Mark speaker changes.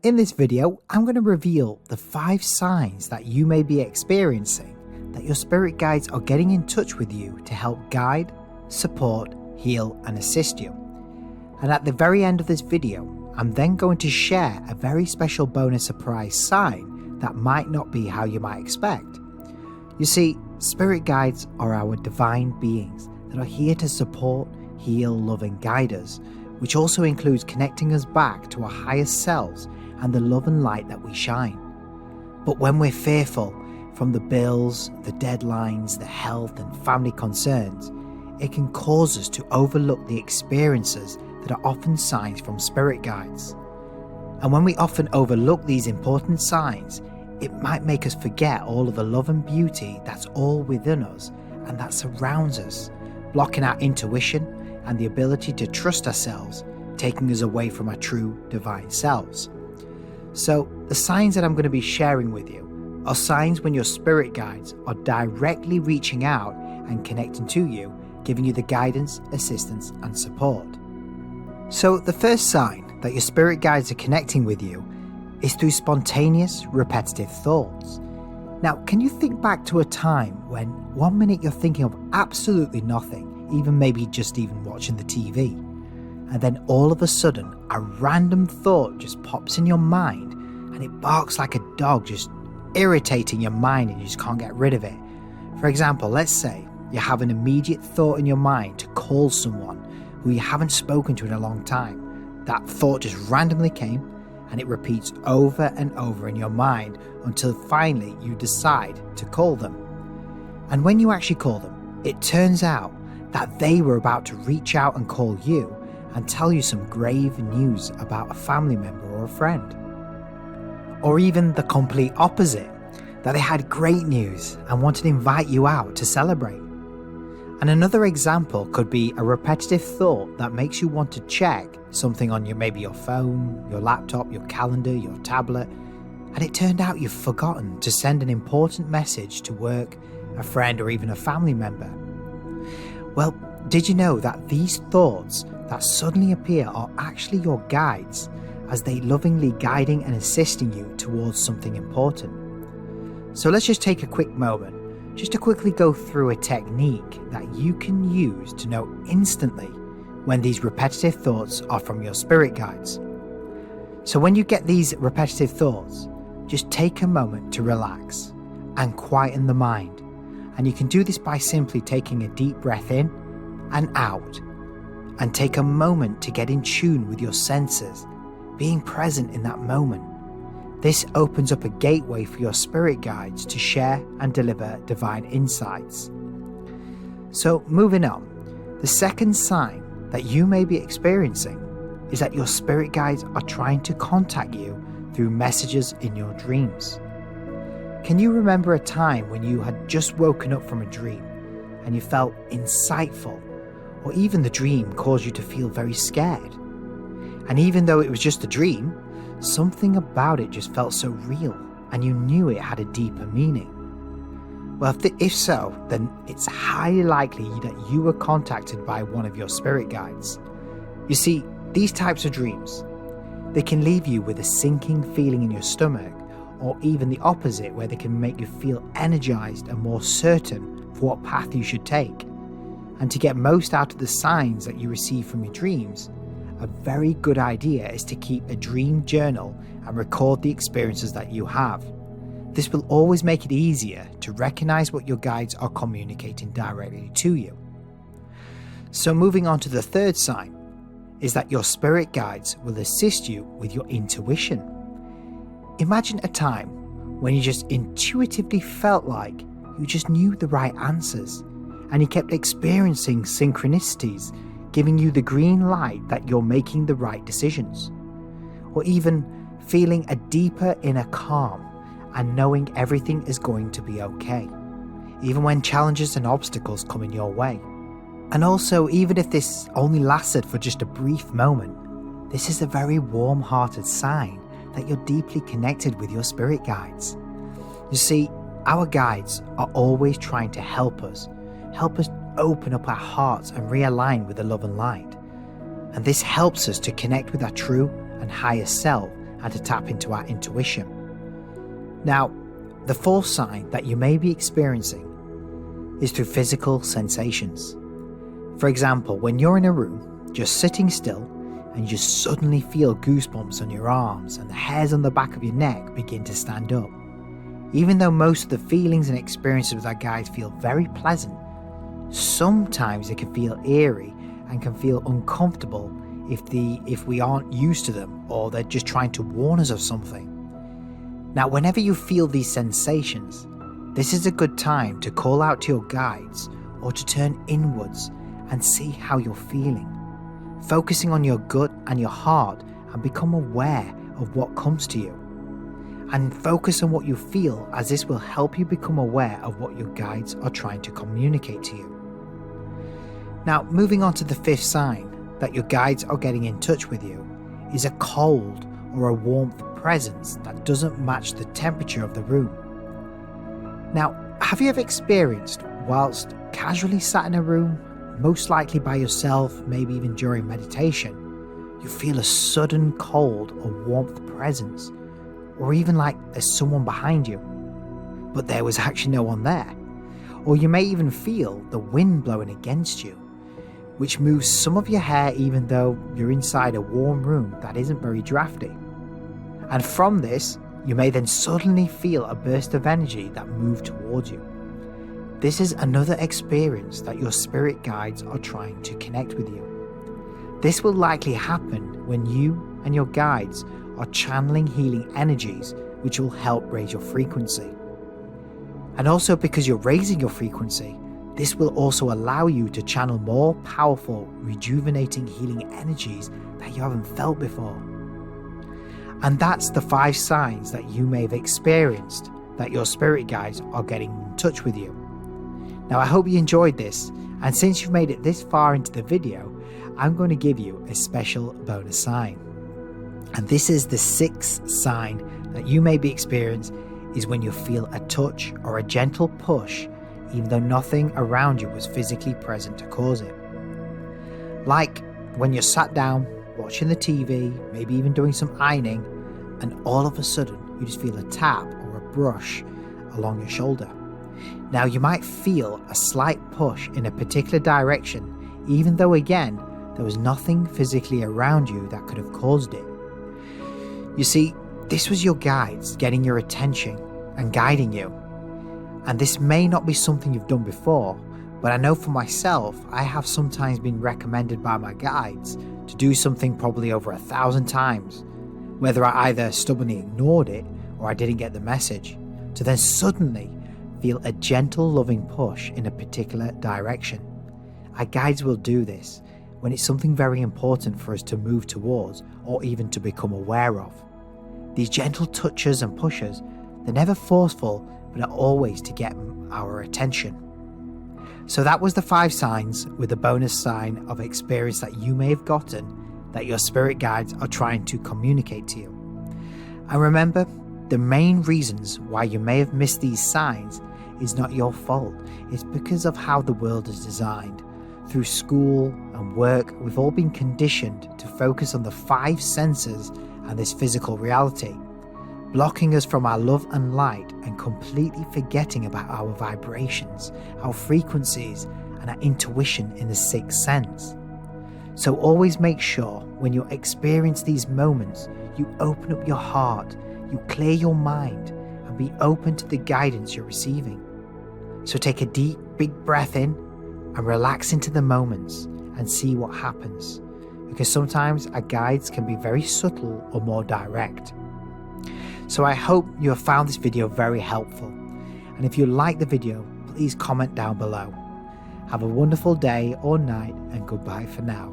Speaker 1: In this video, I'm going to reveal the 5 signs that you may be experiencing that your spirit guides are getting in touch with you to help guide, support, heal, and assist you. And at the very end of this video, I'm then going to share a very special bonus surprise sign that might not be how you might expect. You see, spirit guides are our divine beings that are here to support, heal, love, and guide us, which also includes connecting us back to our highest selves and the love and light that we shine. But when we're fearful from the bills, the deadlines, the health and family concerns, it can cause us to overlook the experiences that are often signs from spirit guides. And when we often overlook these important signs, it might make us forget all of the love and beauty that's all within us and that surrounds us, blocking our intuition and the ability to trust ourselves, taking us away from our true divine selves. So the signs that I'm going to be sharing with you are signs when your spirit guides are directly reaching out and connecting to you, giving you the guidance, assistance, and support. So the first sign that your spirit guides are connecting with you is through spontaneous, repetitive thoughts. Now, can you think back to a time when 1 minute you're thinking of absolutely nothing, maybe just watching the TV, and then all of a sudden a random thought just pops in your mind and it barks like a dog, just irritating your mind and you just can't get rid of it. For example, let's say you have an immediate thought in your mind to call someone who you haven't spoken to in a long time. That thought just randomly came and it repeats over and over in your mind until finally you decide to call them. And when you actually call them, it turns out that they were about to reach out and call you and tell you some grave news about a family member or a friend. Or even the complete opposite, that they had great news and wanted to invite you out to celebrate. And another example could be a repetitive thought that makes you want to check something on your phone, your laptop, your calendar, your tablet, and it turned out you've forgotten to send an important message to work, a friend, or even a family member. Well, did you know that these thoughts that suddenly appear are actually your guides, as they lovingly guiding and assisting you towards something important? So let's just take a quick moment just to quickly go through a technique that you can use to know instantly when these repetitive thoughts are from your spirit guides. So when you get these repetitive thoughts, just take a moment to relax and quieten the mind. And you can do this by simply taking a deep breath in and out, and take a moment to get in tune with your senses, being present in that moment. This opens up a gateway for your spirit guides to share and deliver divine insights. So moving on, the second sign that you may be experiencing is that your spirit guides are trying to contact you through messages in your dreams. Can you remember a time when you had just woken up from a dream and you felt insightful, or even the dream caused you to feel very scared? And even though it was just a dream, something about it just felt so real and you knew it had a deeper meaning. Well, if so, then it's highly likely that you were contacted by one of your spirit guides. You see, these types of dreams, they can leave you with a sinking feeling in your stomach, or even the opposite, where they can make you feel energized and more certain for what path you should take. And to get most out of the signs that you receive from your dreams, a very good idea is to keep a dream journal and record the experiences that you have. This will always make it easier to recognize what your guides are communicating directly to you. So moving on to the third sign is that your spirit guides will assist you with your intuition. Imagine a time when you just intuitively felt like you just knew the right answers, and you kept experiencing synchronicities, giving you the green light that you're making the right decisions. Or even feeling a deeper inner calm and knowing everything is going to be okay, even when challenges and obstacles come in your way. And also, even if this only lasted for just a brief moment, this is a very warm-hearted sign that you're deeply connected with your spirit guides. You see, our guides are always trying to help us open up our hearts and realign with the love and light. And this helps us to connect with our true and higher self and to tap into our intuition. Now, the fourth sign that you may be experiencing is through physical sensations. For example, when you're in a room, just sitting still, and you just suddenly feel goosebumps on your arms and the hairs on the back of your neck begin to stand up. Even though most of the feelings and experiences with our guides feel very pleasant, sometimes they can feel eerie and can feel uncomfortable if we aren't used to them or they're just trying to warn us of something. Now, whenever you feel these sensations, this is a good time to call out to your guides or to turn inwards and see how you're feeling, focusing on your gut and your heart, and become aware of what comes to you. And focus on what you feel, as this will help you become aware of what your guides are trying to communicate to you. Now, moving on to the fifth sign that your guides are getting in touch with you is a cold or a warmth presence that doesn't match the temperature of the room. Now, have you ever experienced, whilst casually sat in a room, most likely by yourself, maybe even during meditation, you feel a sudden cold or warmth presence, or even like there's someone behind you, but there was actually no one there? Or you may even feel the wind blowing against you, which moves some of your hair even though you're inside a warm room that isn't very drafty. And from this, you may then suddenly feel a burst of energy that moves towards you. This is another experience that your spirit guides are trying to connect with you. This will likely happen when you and your guides are channeling healing energies, which will help raise your frequency. And also, because you're raising your frequency, this will also allow you to channel more powerful, rejuvenating healing energies that you haven't felt before. And that's the 5 signs that you may have experienced that your spirit guides are getting in touch with you. Now, I hope you enjoyed this, and since you've made it this far into the video, I'm going to give you a special bonus sign. And this is the 6th sign that you may be experiencing, is when you feel a touch or a gentle push, even though nothing around you was physically present to cause it. Like when you're sat down, watching the TV, maybe even doing some ironing, and all of a sudden you just feel a tap or a brush along your shoulder. Now, you might feel a slight push in a particular direction, even though again, there was nothing physically around you that could have caused it. You see, this was your guides getting your attention and guiding you. And this may not be something you've done before, but I know for myself, I have sometimes been recommended by my guides to do something probably over 1,000 times, whether I either stubbornly ignored it or I didn't get the message, to then suddenly feel a gentle, loving push in a particular direction. Our guides will do this when it's something very important for us to move towards or even to become aware of. These gentle touches and pushes, they're never forceful, but are always to get our attention. So that was the 5 signs with a bonus sign of experience that you may have gotten that your spirit guides are trying to communicate to you. And remember, the main reasons why you may have missed these signs is not your fault. It's because of how the world is designed. Through school and work, we've all been conditioned to focus on the 5 senses and this physical reality, blocking us from our love and light and completely forgetting about our vibrations, our frequencies, and our intuition in the 6th sense. So always make sure when you experience these moments, you open up your heart, you clear your mind, and be open to the guidance you're receiving. So take a deep, big breath in and relax into the moments and see what happens, because sometimes our guides can be very subtle or more direct. So I hope you have found this video very helpful, and if you like the video, please comment down below. Have a wonderful day or night, and goodbye for now.